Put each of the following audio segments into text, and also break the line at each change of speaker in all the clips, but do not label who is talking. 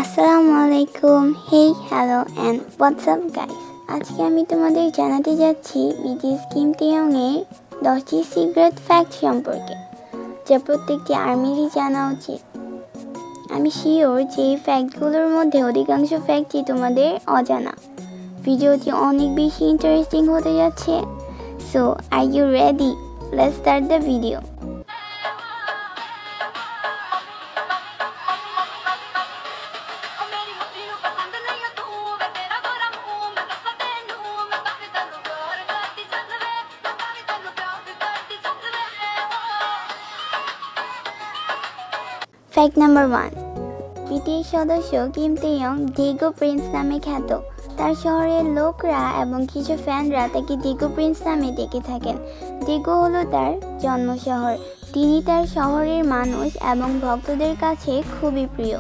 আসসালামুয়ালাইকুম। Hey hello and what's up guys. আজকে আমি তোমাদের জানাতে যাচ্ছি বিটিএস কিম তেয়ং এর 10টি সিক্রেট ফ্যাক্ট সম্পর্কে, যা প্রত্যেকটি আর্মিরই জানা উচিত। আমি শিওর যে এই ফ্যাক্টগুলোর মধ্যে অধিকাংশ ফ্যাক্টই তোমাদের অজানা। ভিডিওটি অনেক বেশি ইন্টারেস্টিং হতে যাচ্ছে। So are you ready? Let's start the video. Fact number 1। BTS সদস্য কিম তেয়ং ডেগো প্রিন্স নামে খ্যাত। তার শহরের লোকরা এবং কিছু ফ্যানরা তাকে ডেগো প্রিন্স নামে ডেকে থাকেন। ডেগো হলো তার জন্ম শহর। তিনি তার শহরের মানুষ এবং ভক্তদের কাছে খুবই প্রিয়।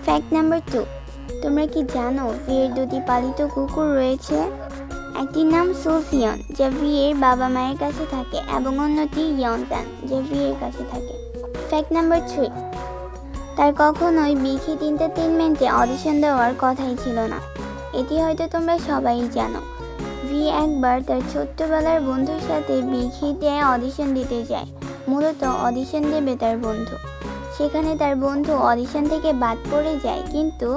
Fact number 2। তোমরা কি জানো ভিয়ের দুটি পালিত কুকুর রয়েছে? একটির নাম সোফিয়ন, যা ভিয়ের বাবা মায়ের কাছে থাকে, এবং অন্যটি ইয়ন্তান, যা ভিয়ের কাছে থাকে। Fact number 3। তার কখনোই বিগ হিট এন্টারটেইনমেন্টে অডিশন দেওয়ার কথাই ছিল না। এটি হয়তো তোমরা সবাই জানো। ভি একবার তার ছোট্টবেলার বন্ধুর সাথে বিগ হিটে অডিশন দিতে যায়। মূলত অডিশন দেবে তার বন্ধু। সেখানে তার বন্ধু অডিশন থেকে বাদ পড়ে যায়, কিন্তু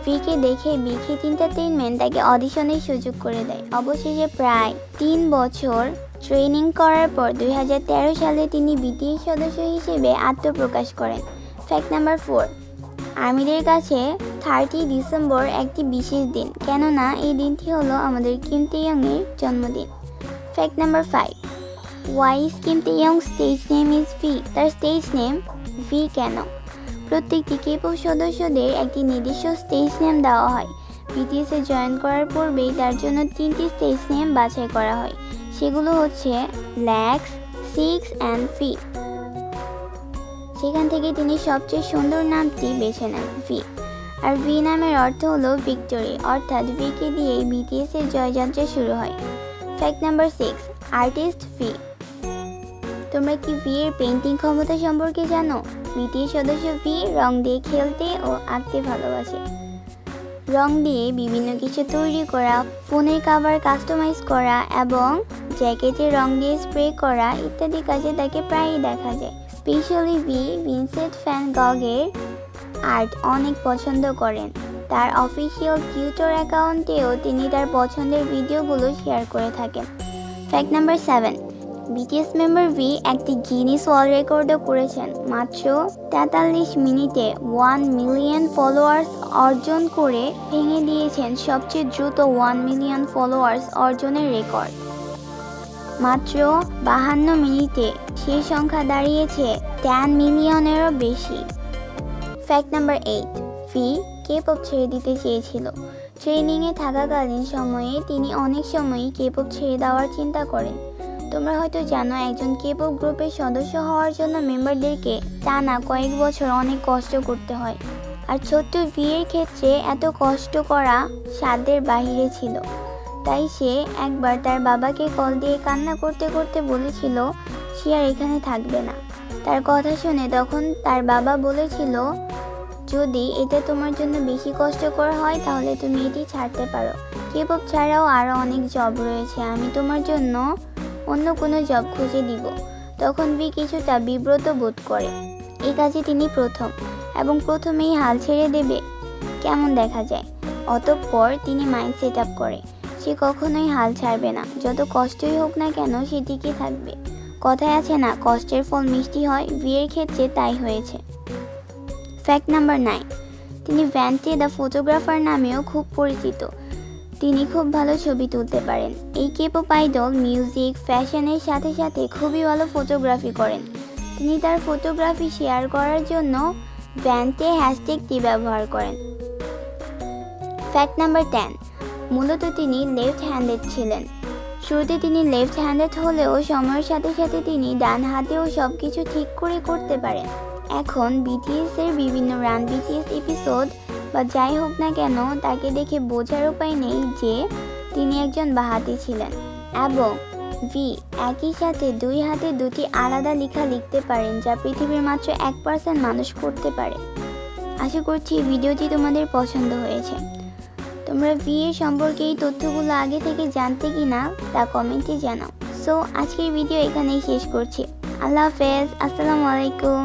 ভিকে দেখে বিগ হিট এন্টারটেইনমেন্ট তাকে অডিশনের সুযোগ করে দেয়। অবশেষে প্রায় 3 বছর ট্রেনিং করার পর 2013 সালে তিনি বিটিএস সদস্য হিসেবে আত্মপ্রকাশ করেন। Fact number 4। আর্মিদের কাছে 30 ডিসেম্বর একটি বিশেষ দিন, কেননা এই দিনটি হলো আমাদের কিম তেয়ং এর জন্মদিন। Fact number 5। Why is Kim Taehyung stage name is V? তার স্টেজ নেম ভি কেন? প্রত্যেকটি কেপপ সদস্যদের একটি নির্দিষ্ট স্টেজ নেম দেওয়া হয়। বিটিএসে জয়েন করার পূর্বেই তার জন্য 3টি স্টেজ নেম বাছাই করা হয়। সেগুলো হচ্ছে ল্যাক্স, সিক্স অ্যান্ড ভি। সেখান থেকে তিনি সবচেয়ে সুন্দর নামটি বেছে নেন, ভি। আর ভি নামের অর্থ হলো ভিক্টোরি, অর্থাৎ ভিকে দিয়েই বিটিএস এর জয়যাত্রা শুরু হয়। Fact number 6। Artist V. তোমরা কি ভি এর পেইন্টিং ক্ষমতা সম্পর্কে জানো? বিটিএস সদস্য ভি রং দিয়ে খেলতে ও আঁকতে ভালোবাসে। রং দিয়ে বিভিন্ন কিছু তৈরি করা, ফোনের কভার কাস্টমাইজ করা এবং জ্যাকেটে রং দিয়ে স্প্রে করা ইত্যাদি কাজে তাকে প্রায়ই দেখা যায়। স্পেশালি ভি ভিনসেন্ট ভ্যান গগের আর্ট অনেক পছন্দ করেন। তার অফিসিয়াল টুইটার অ্যাকাউন্টেও তিনি তার পছন্দের ভিডিওগুলো শেয়ার করে থাকেন। Fact number 7। BTS member V একটি গিনিস ওয়ার্ল্ড রেকর্ডও করেছেন। মাত্র 43 মিনিটে 1 মিলিয়ন ফলোয়ার্স অর্জন করে ভেঙে দিয়েছেন সবচেয়ে দ্রুত 1 মিলিয়ন ফলোয়ার্স অর্জনের রেকর্ড। মাত্র 52 মিনিটে সেই সংখ্যা দাঁড়িয়েছে 10 মিলিয়নেরও বেশি। Fact number 8। ভি কেপপ ছেড়ে দিতে চেয়েছিল। ট্রেনিংয়ে থাকাকালীন সময়ে তিনি অনেক সময়ই কেপপ ছেড়ে দেওয়ার চিন্তা করেন। তোমরা হয়তো জানো, একজন কেপপ গ্রুপের সদস্য হওয়ার জন্য মেম্বারদেরকে টানা কয়েক বছর অনেক কষ্ট করতে হয়। আর ছোট্ট ভি এর ক্ষেত্রে এত কষ্ট করা সাধ্যের বাহিরে ছিল। তাই সে একবার তার বাবাকে কল দিয়ে কান্না করতে করতে বলেছিল সে আর এখানে থাকবে না। তার কথা শুনে তখন তার বাবা বলেছিল, যদি এটা তোমার জন্য বেশি কষ্টকর হয় তাহলে তুমি এটি ছাড়তে পারো। কেপপ ছাড়াও আরও অনেক জব রয়েছে, আমি তোমার জন্য অন্য কোনো জব খুঁজে দিব। তখন ভি কিছুটা বিব্রত বোধ করে। এই কাজে তিনি প্রথমেই হাল ছেড়ে দেবে কেমন দেখা যায়। অতঃপর তিনি মাইন্ড সেট আপ করে সে কখনোই হাল ছাড়বে না। যত কষ্টই হোক না কেন সে টিকে থাকবে। কথায় আছে না, কষ্টের ফল মিষ্টি হয়? ভি এর ক্ষেত্রে তাই হয়েছে। Fact number 9। তিনি ভ্যান্টে দ্য ফটোগ্রাফার নামেও খুব পরিচিত। তিনি খুব ভালো ছবি তুলতে পারেন। এই কেপপ আইডল মিউজিক, ফ্যাশনের সাথে সাথে খুবই ভালো ফটোগ্রাফি করেন। তিনি তার ফটোগ্রাফি শেয়ার করার জন্য ভ্যান্টে হ্যাশট্যাগটি ব্যবহার করেন। Fact number 10। মূলত তিনি লেফট হ্যান্ডেড ছিলেন। শুরুতে তিনি লেফট হ্যান্ডেড হলেও সময়ের সাথে সাথে তিনি ডান হাতেও সবকিছু ঠিক করে করতে পারেন। এখন বিটিএস এর বিভিন্ন রান বিটিএস এপিসোড বা যাই হোক না কেন, তাকে দেখে বোঝার উপায় নেই যে তিনি একজন বাঁহাতি ছিলেন। এবং ভি একই সাথে 2 হাতে 2টি আলাদা লেখা লিখতে পারেন, যা পৃথিবীর মাত্র 1% মানুষ করতে পারে। আশা করছি ভিডিওটি তোমাদের পছন্দ হয়েছে। তোমরা ভি এর সম্পর্কে এই তথ্যগুলো আগে থেকে জানতে কিনা তা কমেন্টে জানাও। সো আজকের ভিডিও এখানেই শেষ করছি। আল্লাহ হাফেজ, আসসালামু আলাইকুম।